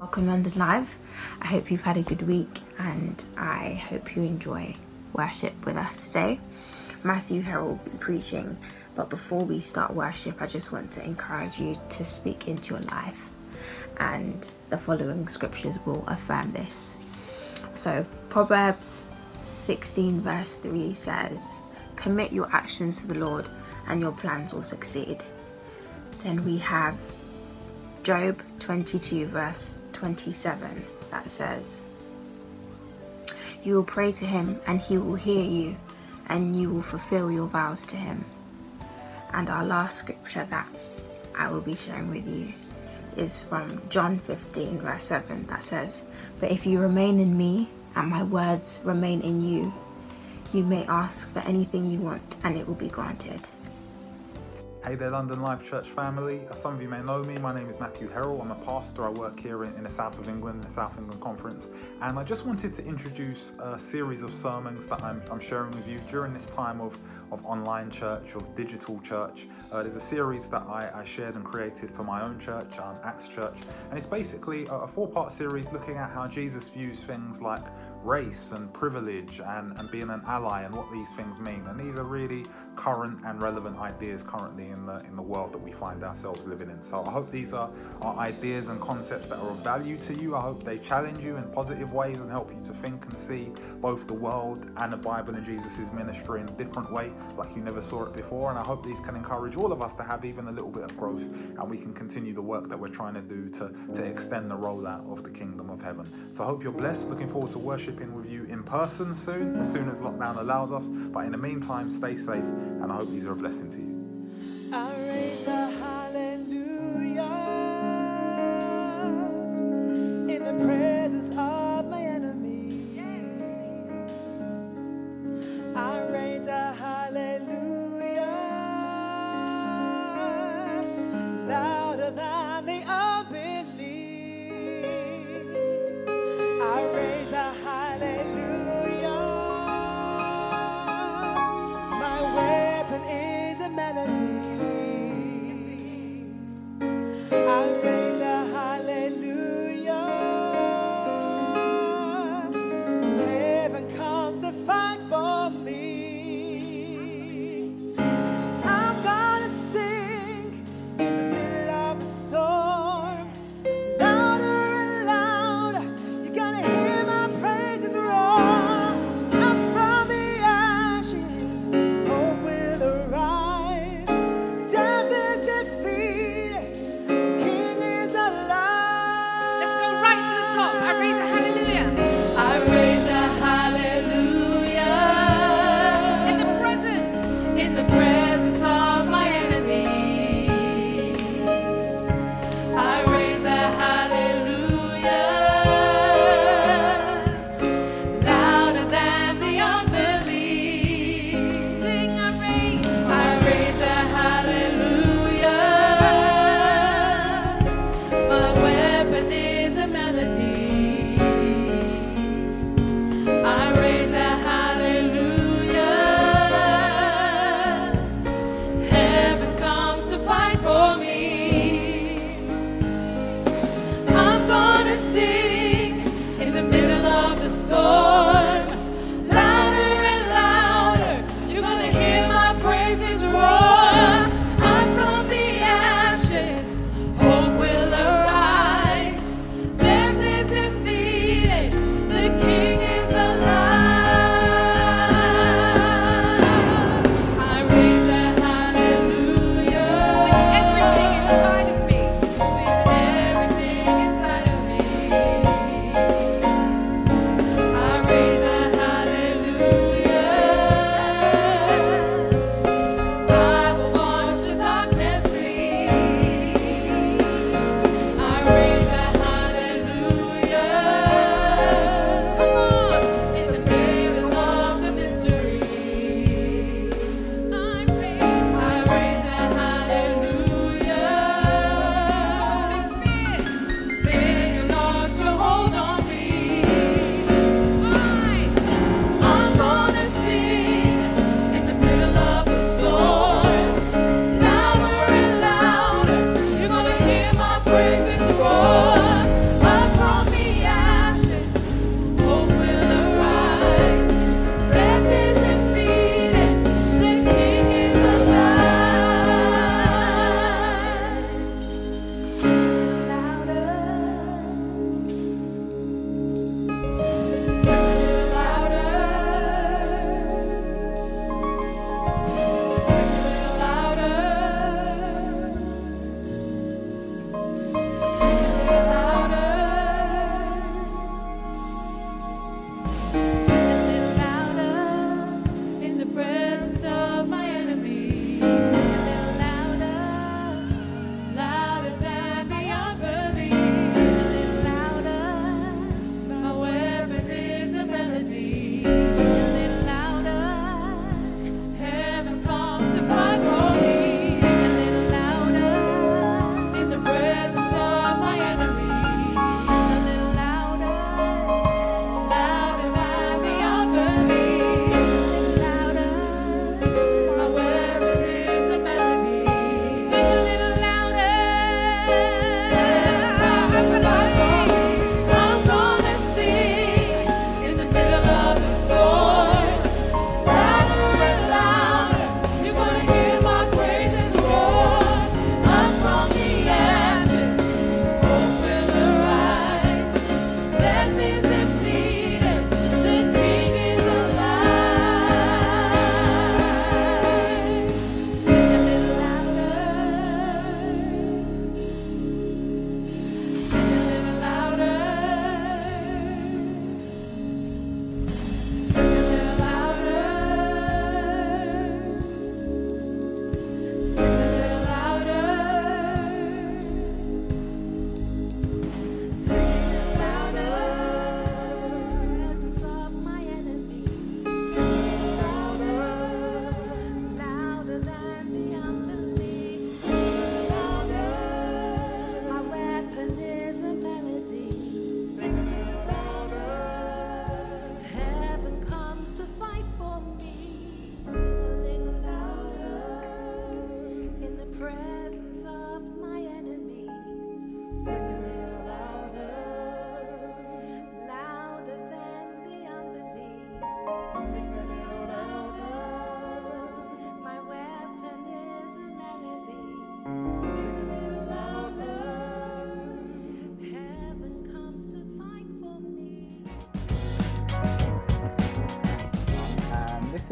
Welcome London Live. I hope you've had a good week and I hope you enjoy worship with us today. Herel will be preaching, but before we start worship, I just want to encourage you to speak into your life, and the following scriptures will affirm this. So Proverbs 16 verse 3 says, "Commit your actions to the Lord and your plans will succeed." Then we have Job 22 verse 27 that says, "You will pray to him and he will hear you, and you will fulfill your vows to him." And our last scripture that I will be sharing with you is from John 15 verse 7 that says, "But if you remain in me and my words remain in you, you may ask for anything you want and it will be granted." Hey there, London Live Church family. As some of you may know me, my name is Herel. I'm a pastor. I work here in the south of England, the South England Conference. And I just wanted to introduce a series of sermons that I'm sharing with you during this time of online church, of digital church. There's a series that I shared and created for my own church, Acts Church. And it's basically a 4-part series looking at how Jesus views things like race and privilege and being an ally and what these things mean. And these are really current and relevant ideas currently in the world that we find ourselves living in. So I hope these are ideas and concepts that are of value to you. I hope they challenge you in positive ways and help you to think and see both the world and the Bible and Jesus' ministry in a different way, like you never saw it before. And I hope these can encourage all of us to have even a little bit of growth, and we can continue the work that we're trying to do to extend the rollout of the kingdom of heaven. So I hope you're blessed. Looking forward to worshiping with you in person soon as lockdown allows us. But in the meantime, stay safe, and I hope these are a blessing to you. I raise a hallelujah in the presence of my enemy. I raise a hallelujah louder than the unbelief. I raise a hallelujah. My weapon is a melody.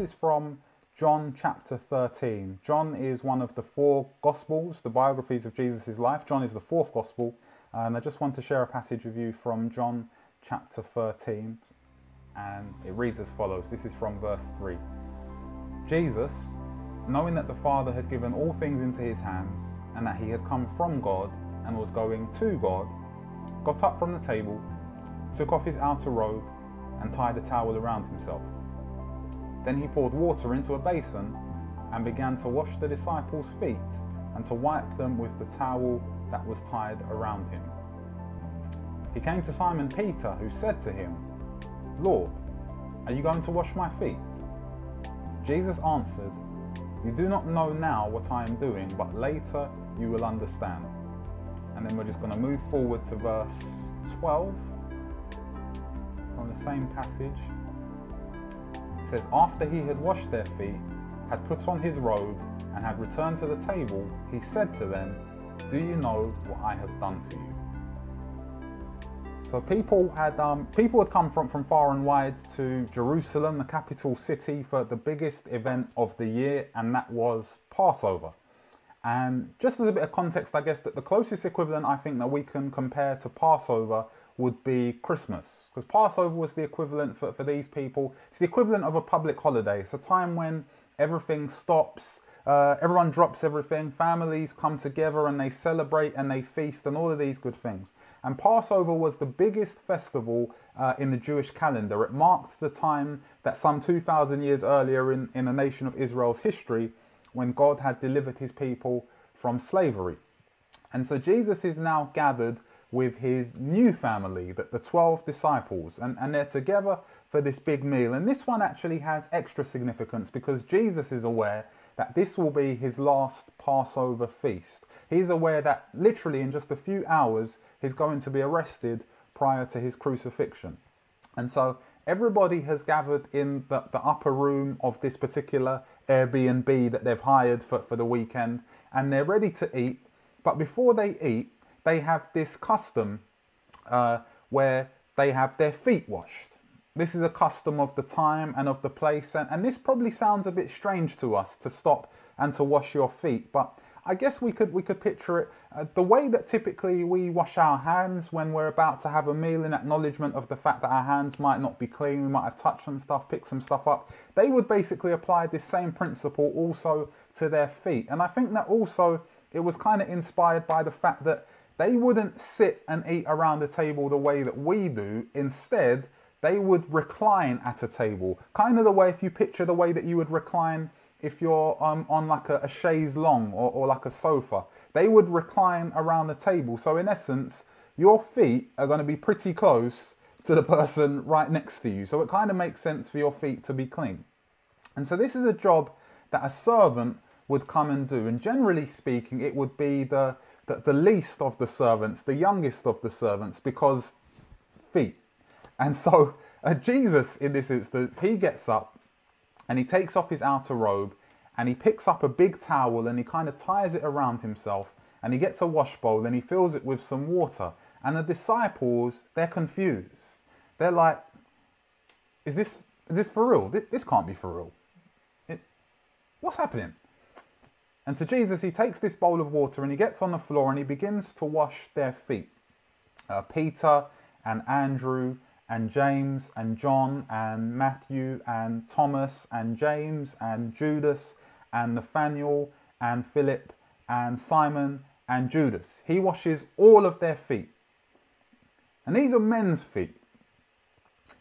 is from John chapter 13. John is one of the 4 Gospels, the biographies of Jesus' life. John is the 4th Gospel. And I just want to share a passage with you from John chapter 13. And it reads as follows. This is from verse 3. Jesus, knowing that the Father had given all things into his hands, and that he had come from God and was going to God, got up from the table, took off his outer robe, and tied a towel around himself. Then he poured water into a basin and began to wash the disciples' feet and to wipe them with the towel that was tied around him. He came to Simon Peter, who said to him, Lord, are you going to wash my feet? Jesus answered, You do not know now what I am doing, but later you will understand. And then we're just going to move forward to verse 12 from the same passage. It says, After he had washed their feet, had put on his robe, and had returned to the table, he said to them, Do you know what I have done to you? So people had come from far and wide to Jerusalem, the capital city, for the biggest event of the year, and that was Passover. And just as a bit of context, I guess that the closest equivalent I think that we can compare to Passover would be Christmas, because Passover was the equivalent for these people. It's the equivalent of a public holiday. It's a time when everything stops, everyone drops everything, families come together and they celebrate and they feast and all of these good things. And Passover was the biggest festival in the Jewish calendar. It marked the time that some 2,000 years earlier in the nation of Israel's history, when God had delivered his people from slavery. And so Jesus is now gathered with his new family, the 12 disciples, and they're together for this big meal. And this one actually has extra significance because Jesus is aware that this will be his last Passover feast. He's aware that literally in just a few hours, he's going to be arrested prior to his crucifixion. And so everybody has gathered in the upper room of this particular Airbnb that they've hired for the weekend, and they're ready to eat. But before they eat, they have this custom where they have their feet washed. This is a custom of the time and of the place, and this probably sounds a bit strange to us, to stop and to wash your feet, but I guess we could picture it the way that typically we wash our hands when we're about to have a meal in acknowledgement of the fact that our hands might not be clean, we might have touched some stuff, picked some stuff up. They would basically apply this same principle also to their feet. And I think that also it was kind of inspired by the fact that they wouldn't sit and eat around the table the way that we do. Instead, they would recline at a table, kind of the way, if you picture the way that you would recline if you're on like a chaise longue or like a sofa. They would recline around the table. So in essence, your feet are going to be pretty close to the person right next to you. So it kind of makes sense for your feet to be clean. And so this is a job that a servant would come and do. And generally speaking, it would be the least of the servants, the youngest of the servants, because feet. And so Jesus, in this instance, he gets up and he takes off his outer robe and he picks up a big towel and he kind of ties it around himself, and he gets a wash bowl and he fills it with some water. And the disciples, they're confused. They're like, is this for real? This can't be for real. What's happening? And so Jesus, he takes this bowl of water and he gets on the floor and he begins to wash their feet. Peter and Andrew and James and John and Matthew and Thomas and James and Judas and Nathaniel and Philip and Simon and Judas. He washes all of their feet. And these are men's feet.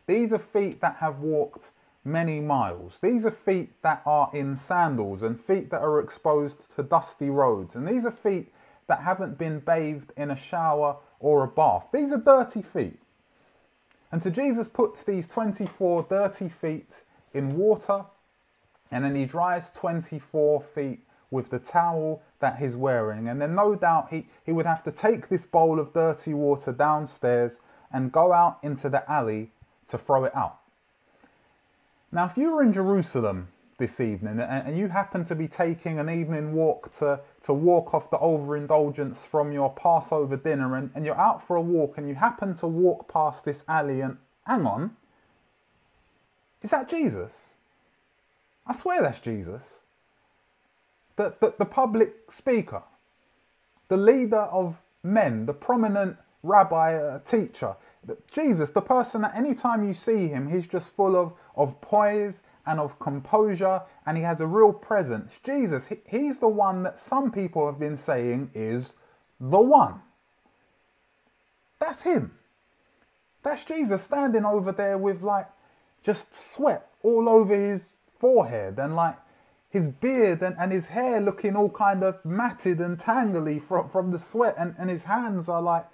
These are feet that have walked many miles. These are feet that are in sandals and feet that are exposed to dusty roads. And these are feet that haven't been bathed in a shower or a bath. These are dirty feet. And so Jesus puts these 24 dirty feet in water, and then he dries 24 feet with the towel that he's wearing. And then no doubt he would have to take this bowl of dirty water downstairs and go out into the alley to throw it out. Now, if you were in Jerusalem this evening and you happen to be taking an evening walk to walk off the overindulgence from your Passover dinner, and you're out for a walk and you happen to walk past this alley and hang on, is that Jesus? I swear that's Jesus. The public speaker, the leader of men, the prominent rabbi, teacher. Jesus, the person that anytime you see him, he's just full of poise and of composure, and he has a real presence. Jesus, he's the one that some people have been saying is the one. That's him. That's Jesus standing over there with like just sweat all over his forehead and like his beard and his hair looking all kind of matted and tangly from the sweat, and his hands are like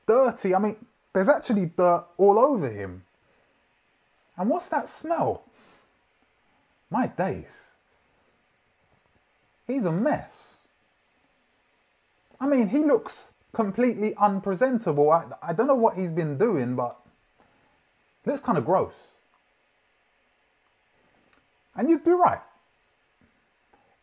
dirty. I mean, there's actually dirt all over him. And what's that smell? My days. He's a mess. I mean, he looks completely unpresentable. I don't know what he's been doing, but it looks kind of gross. And you'd be right.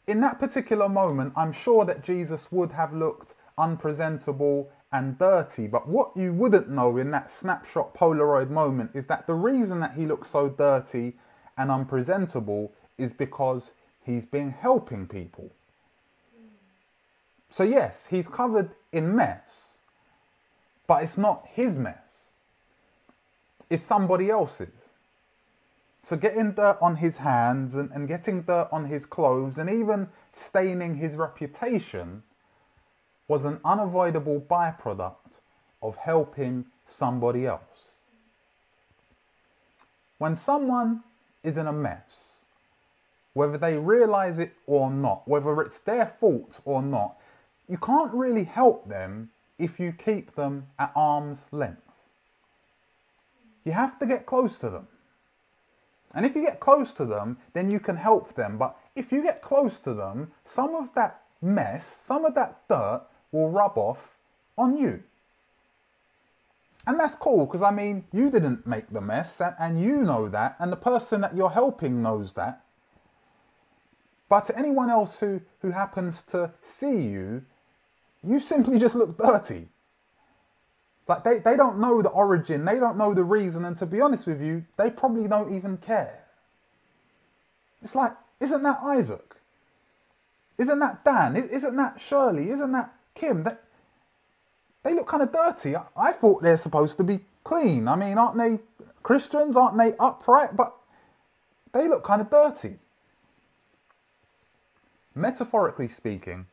In that particular moment, I'm sure that Jesus would have looked unpresentable and dirty. But what you wouldn't know in that snapshot Polaroid moment is that the reason that he looks so dirty and unpresentable is because he's been helping people. So yes, he's covered in mess, but it's not his mess. It's somebody else's. So getting dirt on his hands and getting dirt on his clothes and even staining his reputation was an unavoidable byproduct of helping somebody else. When someone is in a mess, whether they realise it or not, whether it's their fault or not, you can't really help them if you keep them at arm's length. You have to get close to them. And if you get close to them, then you can help them. But if you get close to them, some of that mess, some of that dirt will rub off on you. And that's cool, because I mean, you didn't make the mess and you know that, and the person that you're helping knows that. But to anyone else who happens to see you, you simply just look dirty. Like they don't know the origin, they don't know the reason, and to be honest with you, they probably don't even care. It's like, isn't that Isaac? Isn't that Dan? Isn't that Shirley? Isn't that Kim? They look kind of dirty. I thought they're supposed to be clean. I mean, aren't they Christians? Aren't they upright? But they look kind of dirty. Metaphorically speaking,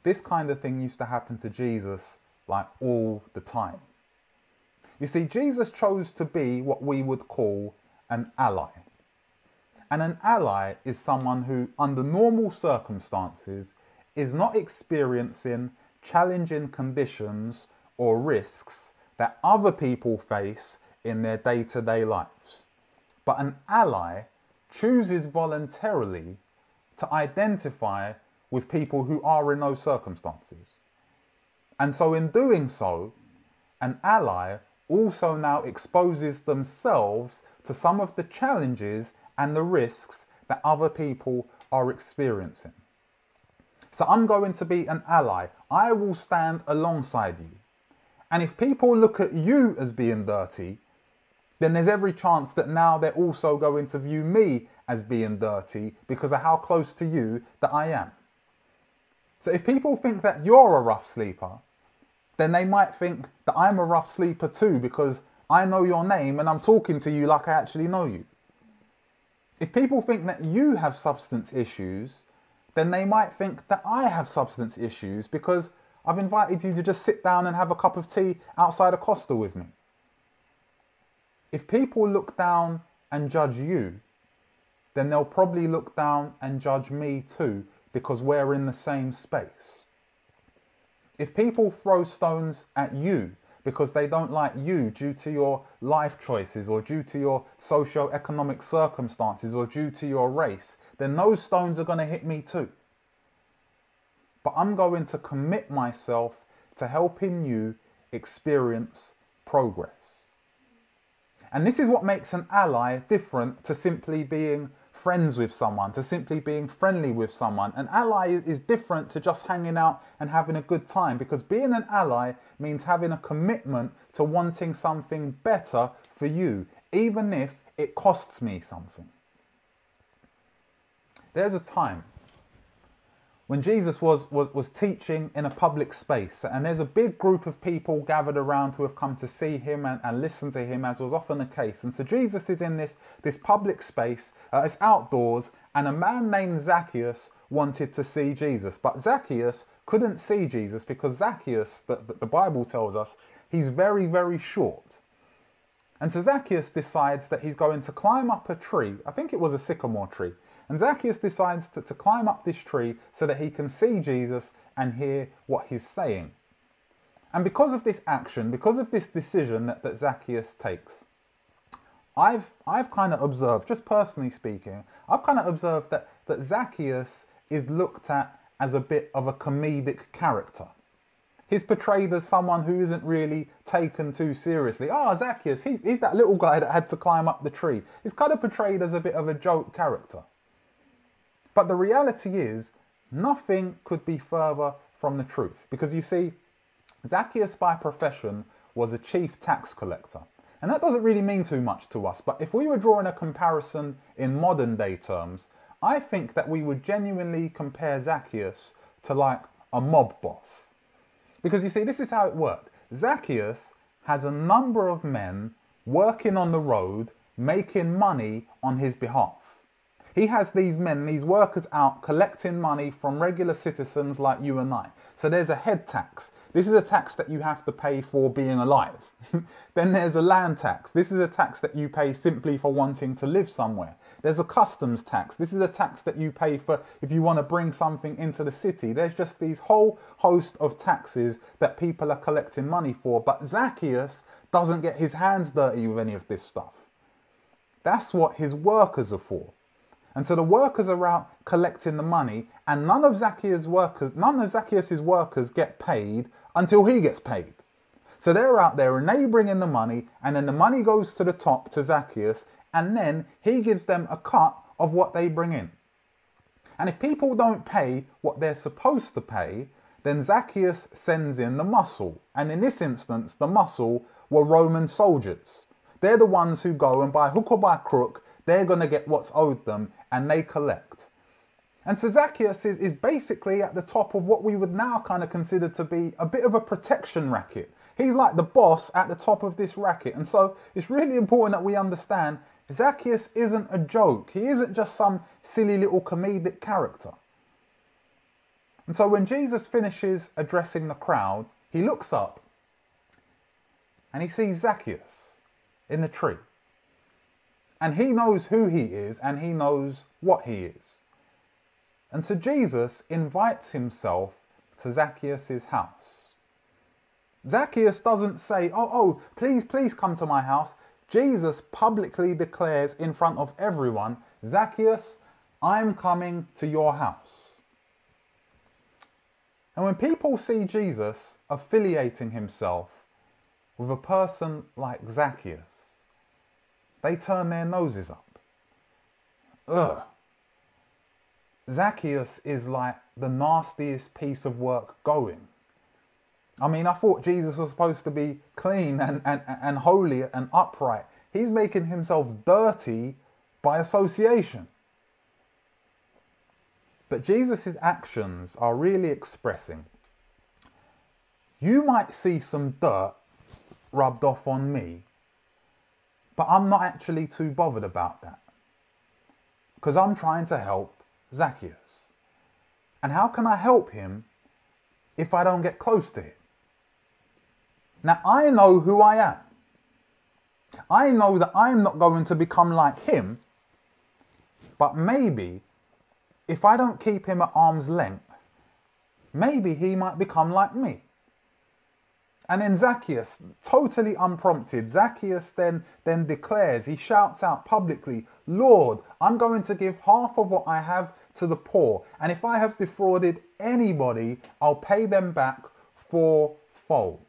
this kind of thing used to happen to Jesus like all the time. You see, Jesus chose to be what we would call an ally. And an ally is someone who, under normal circumstances, is not experiencing challenging conditions or risks that other people face in their day-to-day lives. But an ally chooses voluntarily to identify with people who are in those circumstances. And so in doing so, an ally also now exposes themselves to some of the challenges and the risks that other people are experiencing. So I'm going to be an ally. I will stand alongside you. And if people look at you as being dirty, then there's every chance that now they're also going to view me as being dirty because of how close to you that I am. So if people think that you're a rough sleeper, then they might think that I'm a rough sleeper too because I know your name and I'm talking to you like I actually know you. If people think that you have substance issues, then they might think that I have substance issues because I've invited you to just sit down and have a cup of tea outside of Costa with me. If people look down and judge you, then they'll probably look down and judge me too because we're in the same space. If people throw stones at you because they don't like you due to your life choices or due to your socio-economic circumstances or due to your race, then those stones are going to hit me too. But I'm going to commit myself to helping you experience progress. And this is what makes an ally different to simply being friends with someone, to simply being friendly with someone. An ally is different to just hanging out and having a good time, because being an ally means having a commitment to wanting something better for you, even if it costs me something. There's a time when Jesus was teaching in a public space, and there's a big group of people gathered around who have come to see him and listen to him, as was often the case. And so Jesus is in this public space, it's outdoors, and a man named Zacchaeus wanted to see Jesus. But Zacchaeus couldn't see Jesus because Zacchaeus, the Bible tells us, he's very, very short. And so Zacchaeus decides that he's going to climb up a tree. I think it was a sycamore tree. And Zacchaeus decides to climb up this tree so that he can see Jesus and hear what he's saying. And because of this action, because of this decision that Zacchaeus takes, I've kind of observed, just personally speaking, I've kind of observed that Zacchaeus is looked at as a bit of a comedic character. He's portrayed as someone who isn't really taken too seriously. Oh, Zacchaeus, he's that little guy that had to climb up the tree. He's kind of portrayed as a bit of a joke character. But the reality is, nothing could be further from the truth. Because you see, Zacchaeus by profession was a chief tax collector. And that doesn't really mean too much to us. But if we were drawing a comparison in modern day terms, I think that we would genuinely compare Zacchaeus to like a mob boss. Because you see, this is how it worked. Zacchaeus has a number of men working on the road, making money on his behalf. He has these men, these workers out collecting money from regular citizens like you and I. So there's a head tax. This is a tax that you have to pay for being alive. Then there's a land tax. This is a tax that you pay simply for wanting to live somewhere. There's a customs tax. This is a tax that you pay for if you want to bring something into the city. There's just these whole host of taxes that people are collecting money for. But Zacchaeus doesn't get his hands dirty with any of this stuff. That's what his workers are for. And so the workers are out collecting the money, and none of Zacchaeus' workers get paid until he gets paid. So they're out there and they bring in the money, and then the money goes to the top to Zacchaeus, and then he gives them a cut of what they bring in. And if people don't pay what they're supposed to pay, then Zacchaeus sends in the muscle. And in this instance, the muscle were Roman soldiers. They're the ones who go and by hook or by crook, they're going to get what's owed them, and they collect. And so Zacchaeus is basically at the top of what we would now kind of consider to be a bit of a protection racket. He's like the boss at the top of this racket. And so it's really important that we understand Zacchaeus isn't a joke. He isn't just some silly little comedic character. And so when Jesus finishes addressing the crowd, he looks up and he sees Zacchaeus in the tree. And he knows who he is and he knows what he is. And so Jesus invites himself to Zacchaeus' house. Zacchaeus doesn't say, oh, please come to my house. Jesus publicly declares in front of everyone, Zacchaeus, I'm coming to your house. And when people see Jesus affiliating himself with a person like Zacchaeus, they turn their noses up. Ugh. Zacchaeus is like the nastiest piece of work going. I mean, I thought Jesus was supposed to be clean and holy and upright. He's making himself dirty by association. But Jesus' actions are really expressing, you might see some dirt rubbed off on me, but I'm not actually too bothered about that. Because I'm trying to help Zacchaeus. And how can I help him if I don't get close to him? Now, I know who I am. I know that I'm not going to become like him. But maybe, if I don't keep him at arm's length, maybe he might become like me. And then Zacchaeus, totally unprompted, Zacchaeus then declares, he shouts out publicly, Lord, I'm going to give half of what I have to the poor. And if I have defrauded anybody, I'll pay them back fourfold.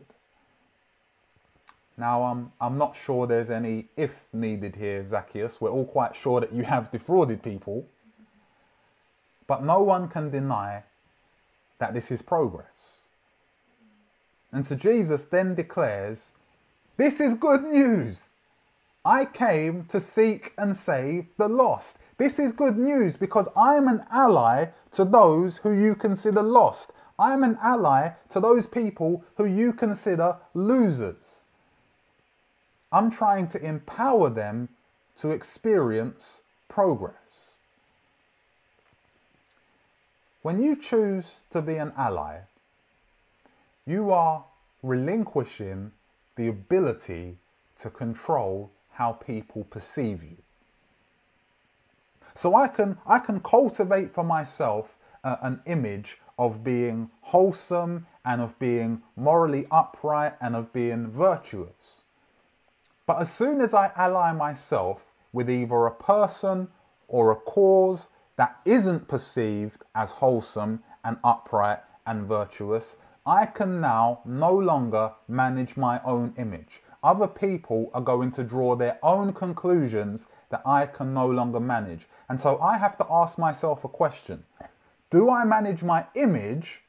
Now, I'm not sure there's any if needed here, Zacchaeus. We're all quite sure that you have defrauded people. But no one can deny that this is progress. And so Jesus then declares, this is good news. I came to seek and save the lost. This is good news because I'm an ally to those who you consider lost. I'm an ally to those people who you consider losers. I'm trying to empower them to experience progress. When you choose to be an ally, you are relinquishing the ability to control how people perceive you. So I can cultivate for myself an image of being wholesome and of being morally upright and of being virtuous. But as soon as I ally myself with either a person or a cause that isn't perceived as wholesome and upright and virtuous, I can now no longer manage my own image. Other people are going to draw their own conclusions that I can no longer manage. And so I have to ask myself a question. Do I manage my image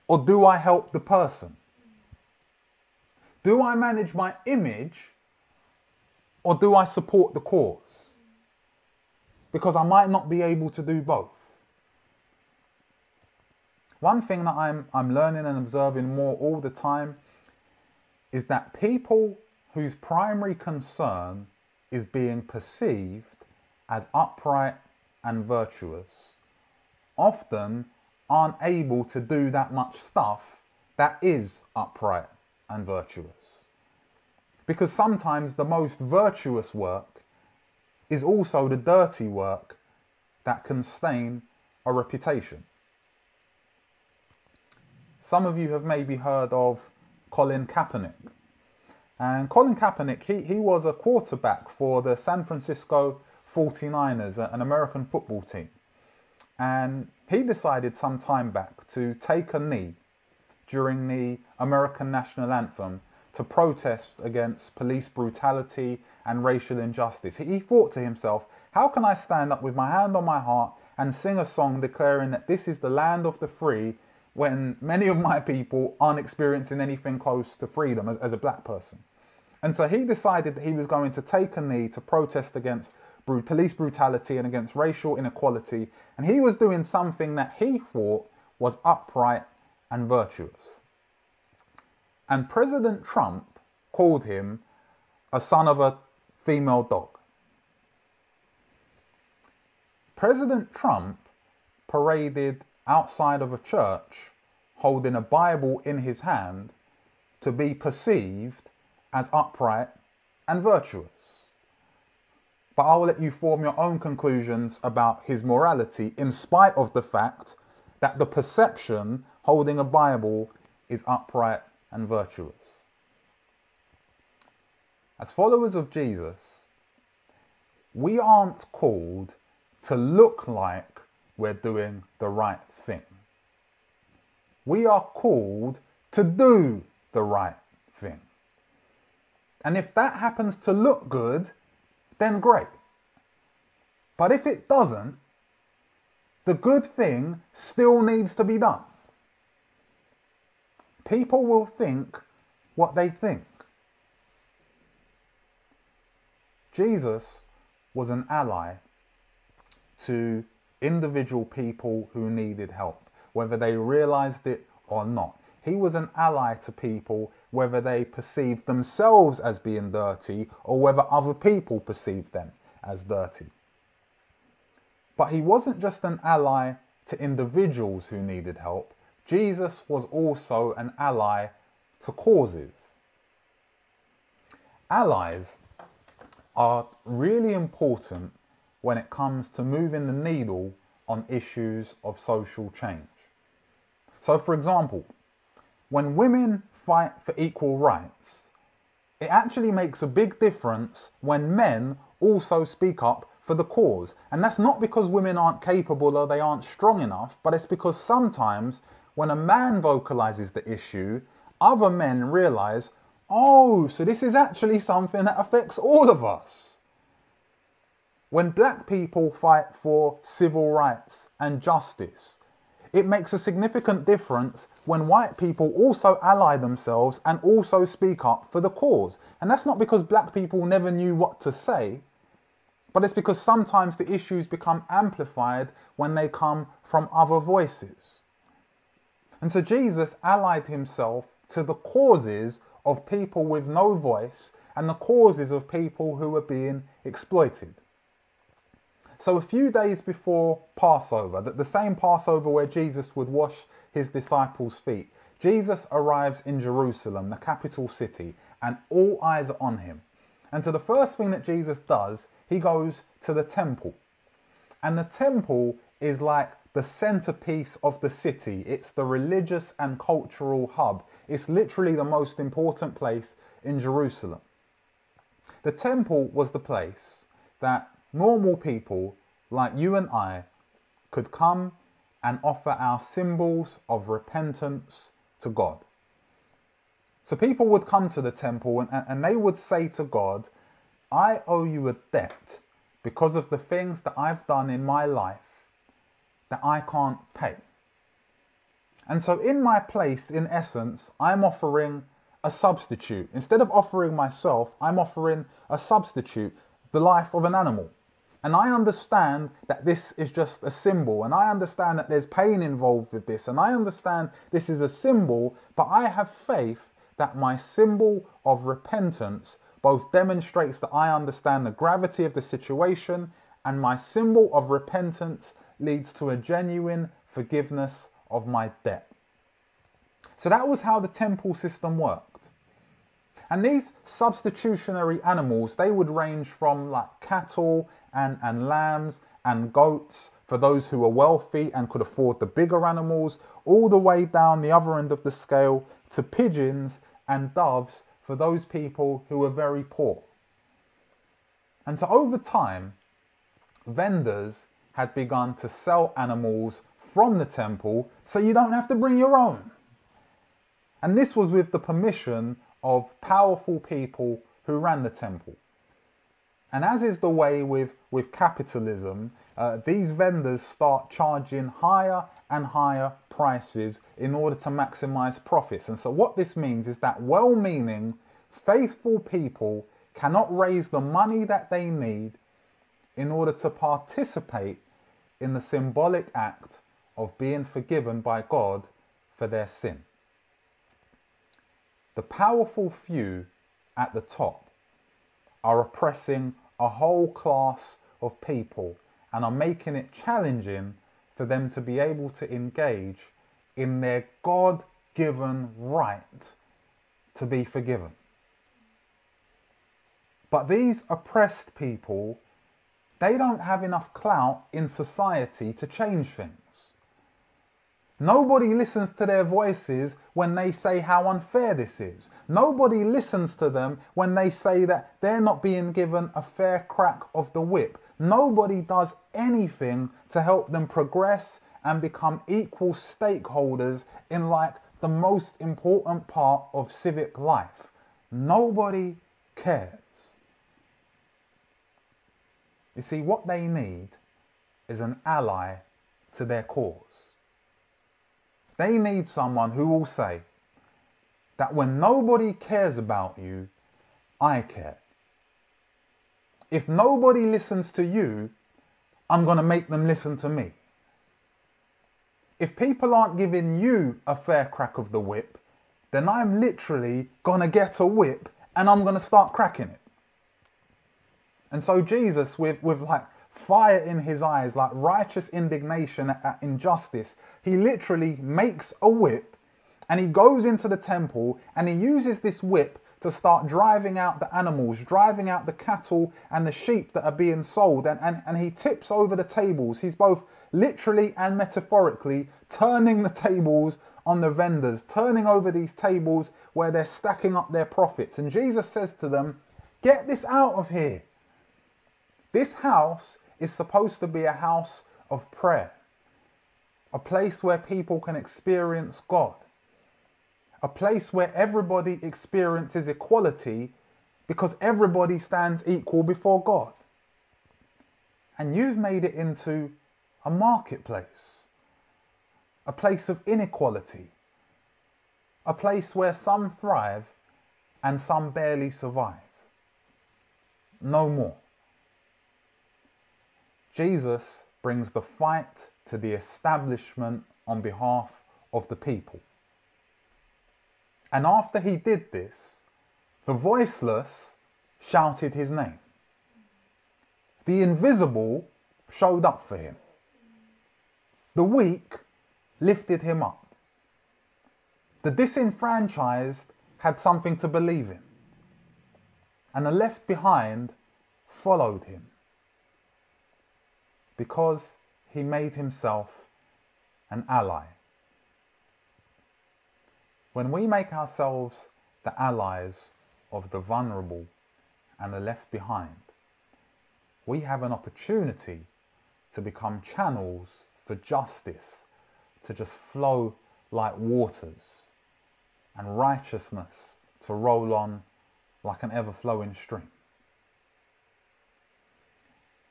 or do I help the person? Do I manage my image or do I support the cause? Because I might not be able to do both. One thing that I'm learning and observing more all the time is that people whose primary concern is being perceived as upright and virtuous often aren't able to do that much stuff that is upright and virtuous. Because sometimes the most virtuous work is also the dirty work that can stain a reputation. Some of you have maybe heard of Colin Kaepernick. And Colin Kaepernick, he was a quarterback for the San Francisco 49ers, an American football team. And he decided some time back to take a knee during the American national anthem to protest against police brutality and racial injustice. He thought to himself, how can I stand up with my hand on my heart and sing a song declaring that this is the land of the free when many of my people aren't experiencing anything close to freedom as a black person? And so he decided that he was going to take a knee to protest against police brutality and against racial inequality. And he was doing something that he thought was upright and virtuous. And President Trump called him a son of a female dog. President Trump paraded outside of a church holding a Bible in his hand to be perceived as upright and virtuous. But I will let you form your own conclusions about his morality in spite of the fact that the perception holding a Bible is upright and virtuous. As followers of Jesus, we aren't called to look like we're doing the right thing. We are called to do the right thing. And if that happens to look good, then great. But if it doesn't, the good thing still needs to be done. People will think what they think. Jesus was an ally to individual people who needed help, whether they realized it or not. He was an ally to people whether they perceived themselves as being dirty or whether other people perceived them as dirty. But he wasn't just an ally to individuals who needed help. Jesus was also an ally to causes. Allies are really important when it comes to moving the needle on issues of social change. So, for example, when women fight for equal rights, it actually makes a big difference when men also speak up for the cause. And that's not because women aren't capable or they aren't strong enough, but it's because sometimes when a man vocalizes the issue, other men realize, oh, so this is actually something that affects all of us. When black people fight for civil rights and justice, it makes a significant difference when white people also ally themselves and also speak up for the cause. And that's not because black people never knew what to say. but it's because sometimes the issues become amplified when they come from other voices. And so Jesus allied himself to the causes of people with no voice and the causes of people who were being exploited. So a few days before Passover, the same Passover where Jesus would wash his disciples' feet, Jesus arrives in Jerusalem, the capital city, and all eyes are on him. And so the first thing that Jesus does, he goes to the temple. And the temple is like the centerpiece of the city. It's the religious and cultural hub. It's literally the most important place in Jerusalem. The temple was the place that normal people like you and I could come and offer our symbols of repentance to God. So people would come to the temple and they would say to God, I owe you a debt because of the things that I've done in my life that I can't pay. And so in my place, in essence, I'm offering a substitute. Instead of offering myself, I'm offering a substitute, the life of an animal. And I understand that this is just a symbol, and I understand that there's pain involved with this, and I understand this is a symbol, but I have faith that my symbol of repentance both demonstrates that I understand the gravity of the situation, and my symbol of repentance leads to a genuine forgiveness of my debt. So that was how the temple system worked. And these substitutionary animals, they would range from like cattle and lambs and goats for those who were wealthy and could afford the bigger animals, all the way down the other end of the scale to pigeons and doves for those people who were very poor. And so over time, vendors had begun to sell animals from the temple so you don't have to bring your own. And this was with the permission of powerful people who ran the temple. And as is the way with capitalism, these vendors start charging higher and higher prices in order to maximize profits. And so what this means is that well-meaning, faithful people cannot raise the money that they need in order to participate in the symbolic act of being forgiven by God for their sin. The powerful few at the top are oppressing a whole class of people and are making it challenging for them to be able to engage in their God-given right to be forgiven. But these oppressed people, they don't have enough clout in society to change things. Nobody listens to their voices when they say how unfair this is. Nobody listens to them when they say that they're not being given a fair crack of the whip. Nobody does anything to help them progress and become equal stakeholders in like the most important part of civic life. Nobody cares. You see, what they need is an ally to their cause. They need someone who will say that when nobody cares about you, I care. If nobody listens to you, I'm going to make them listen to me. If people aren't giving you a fair crack of the whip, then I'm literally going to get a whip and I'm going to start cracking it. And so Jesus, with like fire in his eyes, like righteous indignation at injustice, he literally makes a whip and he goes into the temple and he uses this whip to start driving out the animals, driving out the cattle and the sheep that are being sold. And he tips over the tables. He's both literally and metaphorically turning the tables on the vendors, turning over these tables where they're stacking up their profits. And Jesus says to them, get this out of here. This house is supposed to be a house of prayer, a place where people can experience God, a place where everybody experiences equality because everybody stands equal before God. And you've made it into a marketplace, a place of inequality, a place where some thrive and some barely survive. No more. Jesus brings the fight to the establishment on behalf of the people. And after he did this, the voiceless shouted his name. The invisible showed up for him. The weak lifted him up. The disenfranchised had something to believe in. And the left behind followed him. Because he made himself an ally. When we make ourselves the allies of the vulnerable and the left behind, we have an opportunity to become channels for justice to just flow like waters and righteousness to roll on like an ever-flowing stream.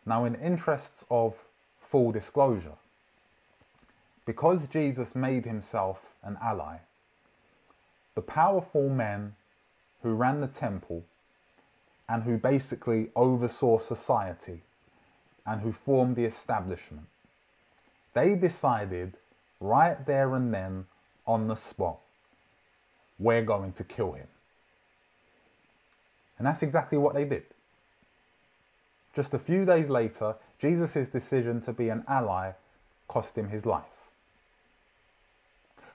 Now, in interests of full disclosure, because Jesus made himself an ally, the powerful men who ran the temple and who basically oversaw society and who formed the establishment, they decided right there and then on the spot, we're going to kill him. And that's exactly what they did. Just a few days later, Jesus' decision to be an ally cost him his life.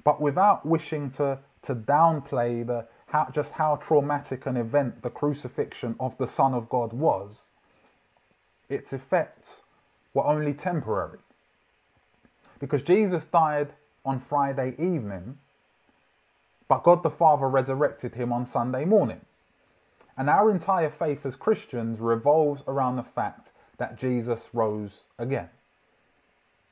But without wishing to downplay just how traumatic an event the crucifixion of the Son of God was, its effects were only temporary. Because Jesus died on Friday evening, but God the Father resurrected him on Sunday morning. And our entire faith as Christians revolves around the fact that Jesus rose again.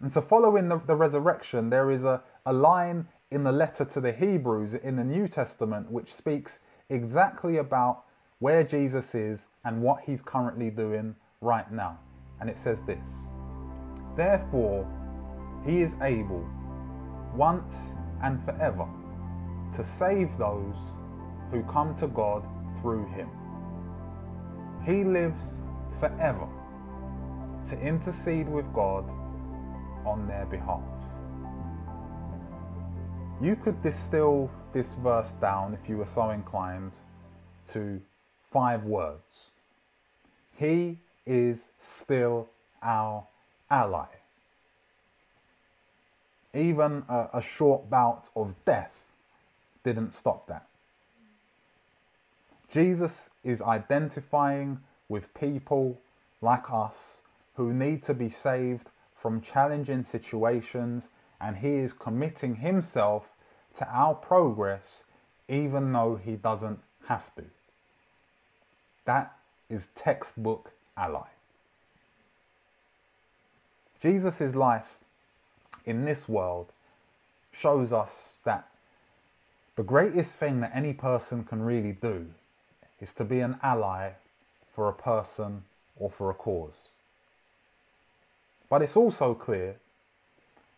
And so following the resurrection, there is a line in the letter to the Hebrews in the New Testament which speaks exactly about where Jesus is and what he's currently doing right now. And it says this: therefore, he is able once and forever to save those who come to God through him. He lives forever to intercede with God on their behalf. You could distill this verse down, if you were so inclined, to 5 words. He is still our ally. Even a short bout of death didn't stop that. Jesus is identifying with people like us who need to be saved from challenging situations, and he is committing himself to our progress even though he doesn't have to. That is textbook ally. Jesus' life in this world shows us that the greatest thing that any person can really do is to be an ally for a person or for a cause. But it's also clear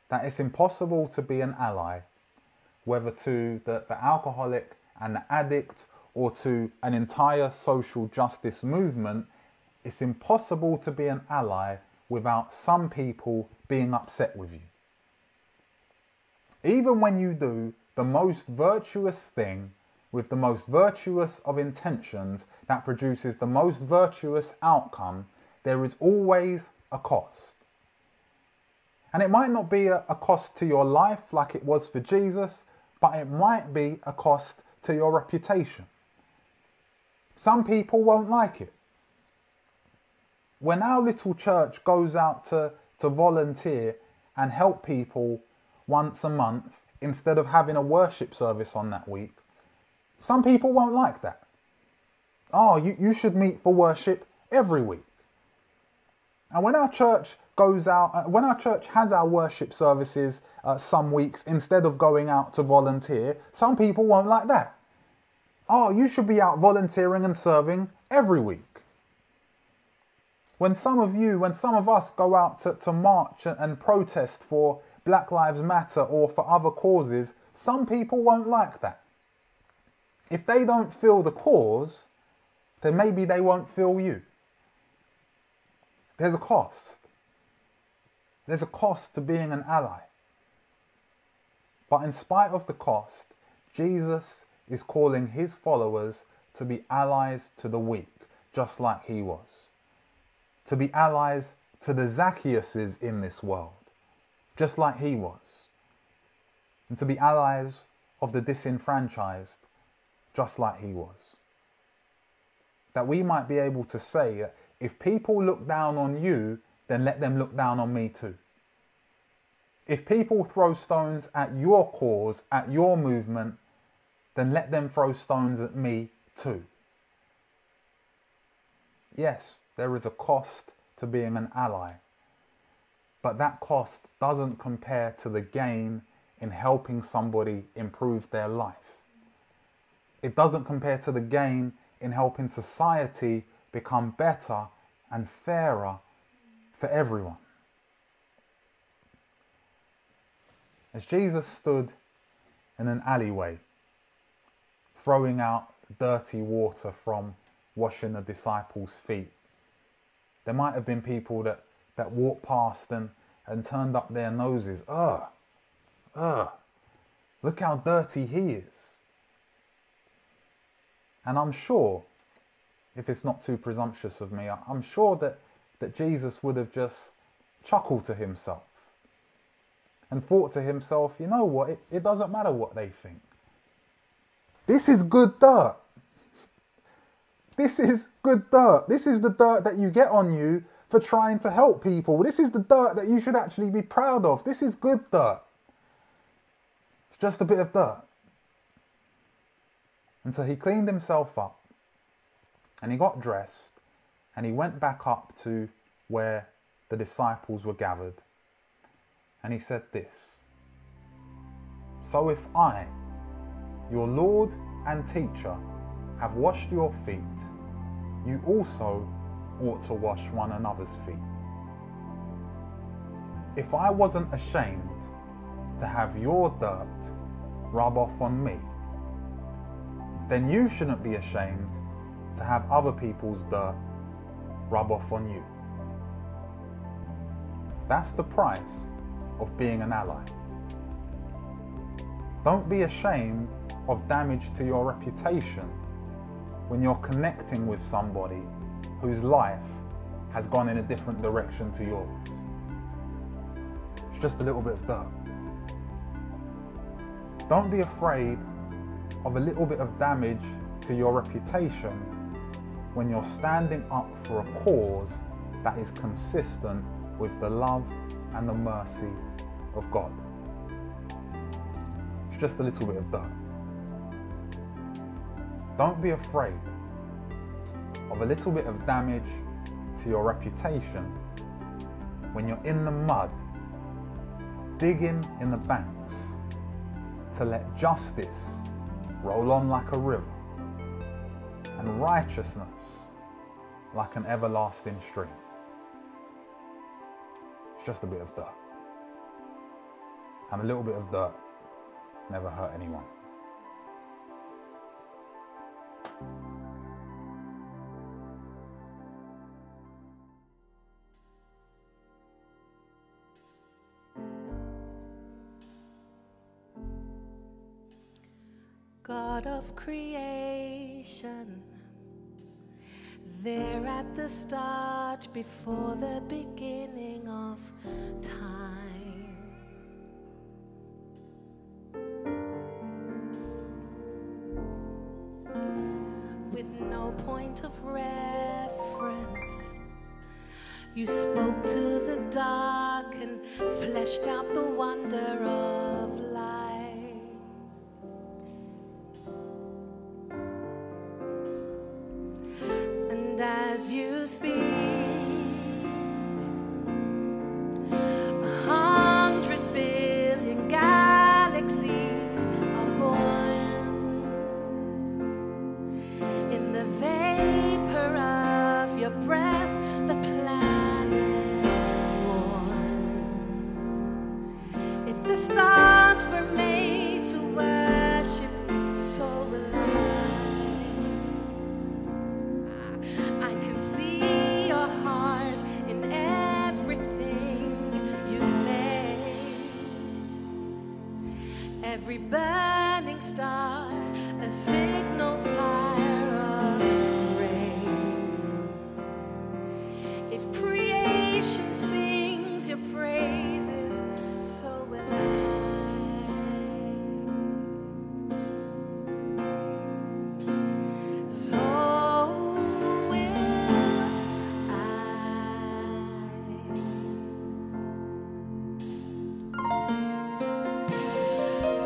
that it's impossible to be an ally, whether to the alcoholic and the addict or to an entire social justice movement. It's impossible to be an ally without some people being upset with you. Even when you do the most virtuous thing with the most virtuous of intentions that produces the most virtuous outcome, there is always a cost. And it might not be a cost to your life like it was for Jesus, but it might be a cost to your reputation. Some people won't like it. When our little church goes out to volunteer and help people once a month instead of having a worship service on that week, some people won't like that. Oh, you should meet for worship every week. And when our church goes out, when our church has our worship services some weeks instead of going out to volunteer, some people won't like that. Oh, you should be out volunteering and serving every week. When some of us go out to march and protest for Black Lives Matter or for other causes, some people won't like that. If they don't feel the cause, then maybe they won't feel you. There's a cost. There's a cost to being an ally. But in spite of the cost, Jesus is calling his followers to be allies to the weak, just like he was. To be allies to the Zacchaeuses in this world, just like he was. And to be allies of the disenfranchised, just like he was. That we might be able to say that if people look down on you, then let them look down on me too. If people throw stones at your cause, at your movement, then let them throw stones at me too. Yes, there is a cost to being an ally, but that cost doesn't compare to the gain in helping somebody improve their life. It doesn't compare to the gain in helping society become better and fairer for everyone. As Jesus stood in an alleyway, throwing out dirty water from washing the disciples' feet, there might have been people that walked past and turned up their noses. Look how dirty he is. And I'm sure, if it's not too presumptuous of me, I'm sure that Jesus would have just chuckled to himself and thought to himself, you know what, it doesn't matter what they think. This is good dirt. This is good dirt. This is the dirt that you get on you for trying to help people. This is the dirt that you should actually be proud of. This is good dirt. It's just a bit of dirt. And so he cleaned himself up and he got dressed and he went back up to where the disciples were gathered. And he said this: "So if I, your Lord and teacher, have washed your feet, you also ought to wash one another's feet. If I wasn't ashamed to have your dirt rub off on me, then you shouldn't be ashamed to have other people's dirt rub off on you." That's the price of being an ally. Don't be ashamed of damage to your reputation when you're connecting with somebody whose life has gone in a different direction to yours. It's just a little bit of dirt. Don't be afraid of a little bit of damage to your reputation when you're standing up for a cause that is consistent with the love and the mercy of God. It's just a little bit of dirt. Don't be afraid of a little bit of damage to your reputation when you're in the mud, digging in the banks to let justice roll on like a river and righteousness like an everlasting stream. It's just a bit of dirt. And a little bit of dirt never hurt anyone. God of creation, there at the start, before the beginning of time, with no point of reference, you spoke to the dark and fleshed out the wonder of life. And as you speak, 100 billion galaxies are born. In the vapor of your breath, the planets form. If the stars were made to worship, so will I. I can see your heart in everything you every burning star, a signal fire of grace. If creation sings your praises, so will I. So will I.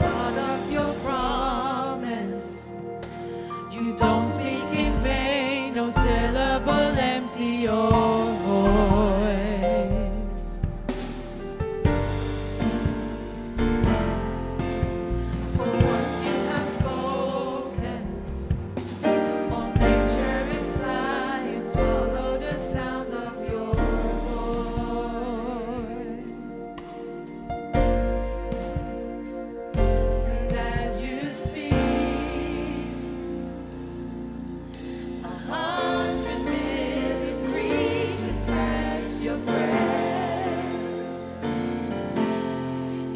God of your promise, you don't speak in vain, no syllable empty your voice. For once you have spoken, all nature and science follow the sound of your voice. And as you speak, 100 million creatures catch your breath,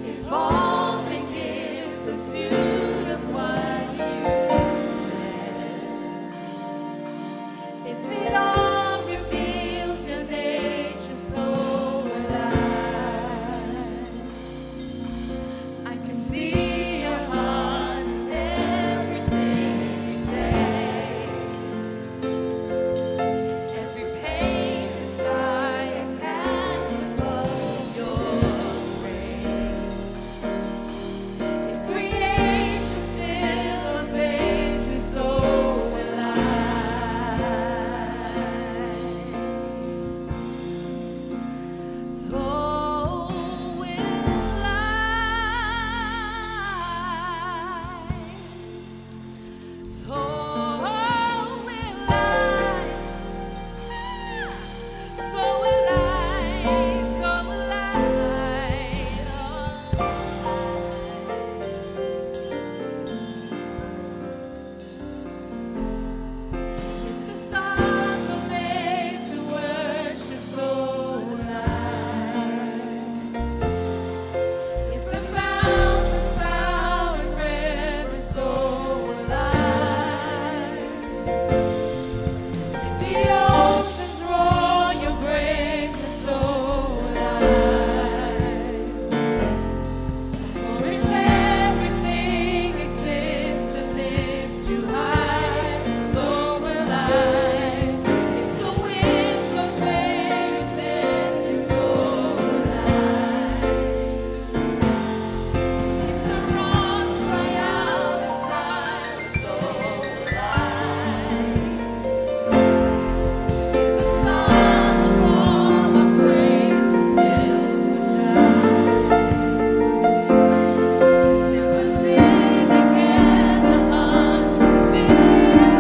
evolving in pursuit of what you said. If it all reveals your nature, so will I can see your heart in everything you say. Every painted sky, a canvas of your grace. If creation still obeys you, so will I. So will I. So will I. So will I. So will I. If the stars were made to worship, so will I. If the mountains bow in reverence, so will I. If the oceans roar your greatness, so will I. For if everything exists to lift you high, so will I. If the wind blows where you send it, so will I. If the rocks cry out in silence, so will I. If the sun of all our praise is still to shine, then we'll sing again 100 million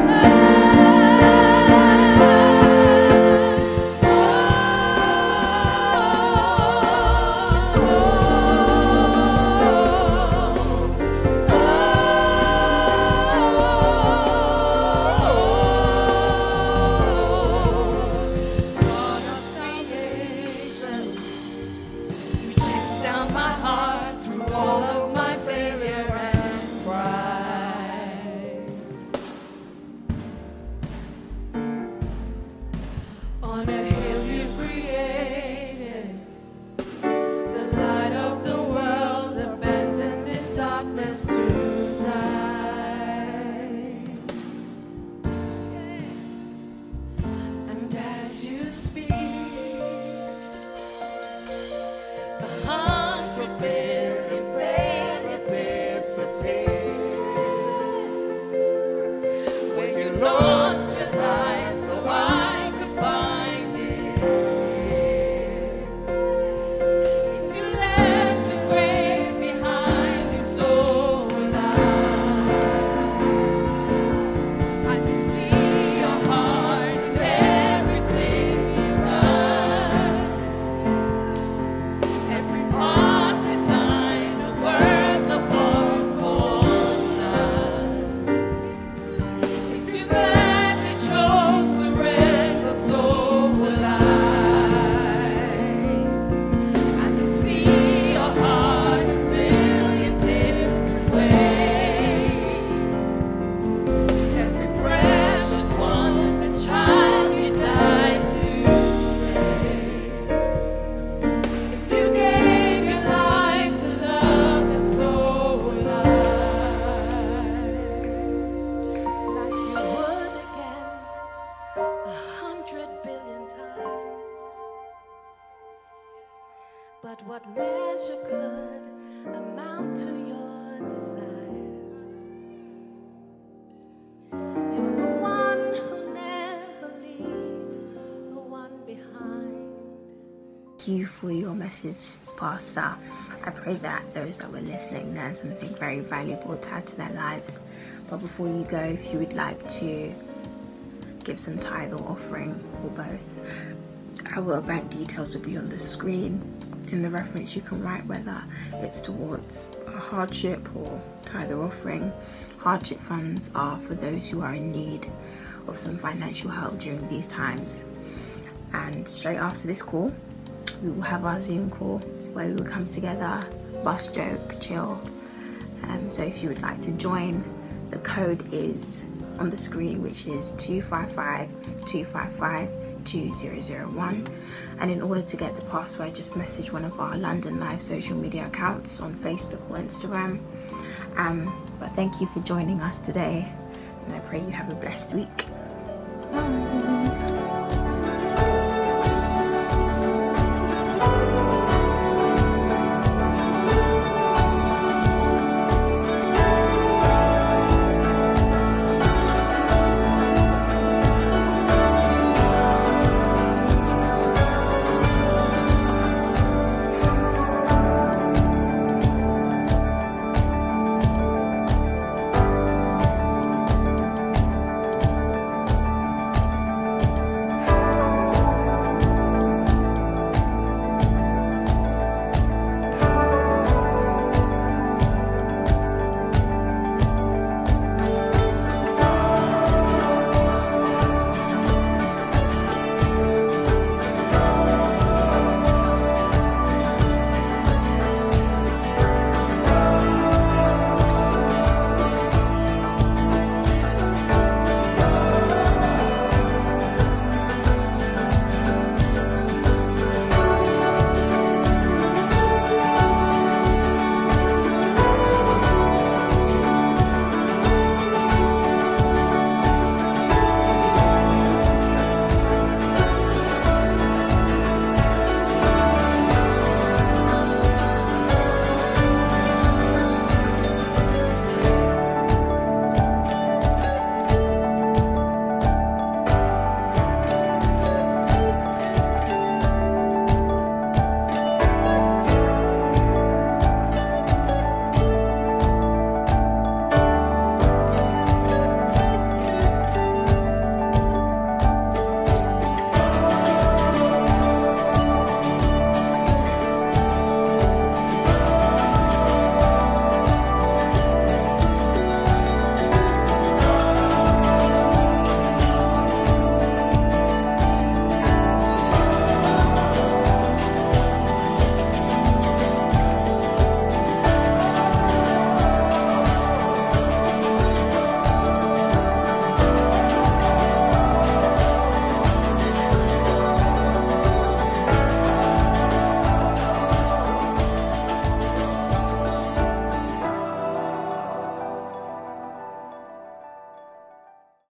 God of creation, you chase down my heart through all of my failure and pride. On a hill you created, the light of the world, abandoned in darkness to die. And as you speak, 100 billion failures disappear. Where you lost your life so I could find it here. If you left the grave behind you, so will I. I can see your heart in everything you've done. Every part designed to work the four corners. If you thank you for your message, Pastor. I pray that those that were listening learned something very valuable to add to their lives. But before you go, if you would like to give some tithe or offering or both, our bank details will be on the screen. In the reference, you can write whether it's towards a hardship or tithe or offering. Hardship funds are for those who are in need of some financial help during these times. And straight after this call, we will have our Zoom call where we will come together, bust, joke, chill. So if you would like to join, the code is on the screen, which is 255-255-2001. And in order to get the password, just message one of our LondonLive social media accounts on Facebook or Instagram. But thank you for joining us today, and I pray you have a blessed week.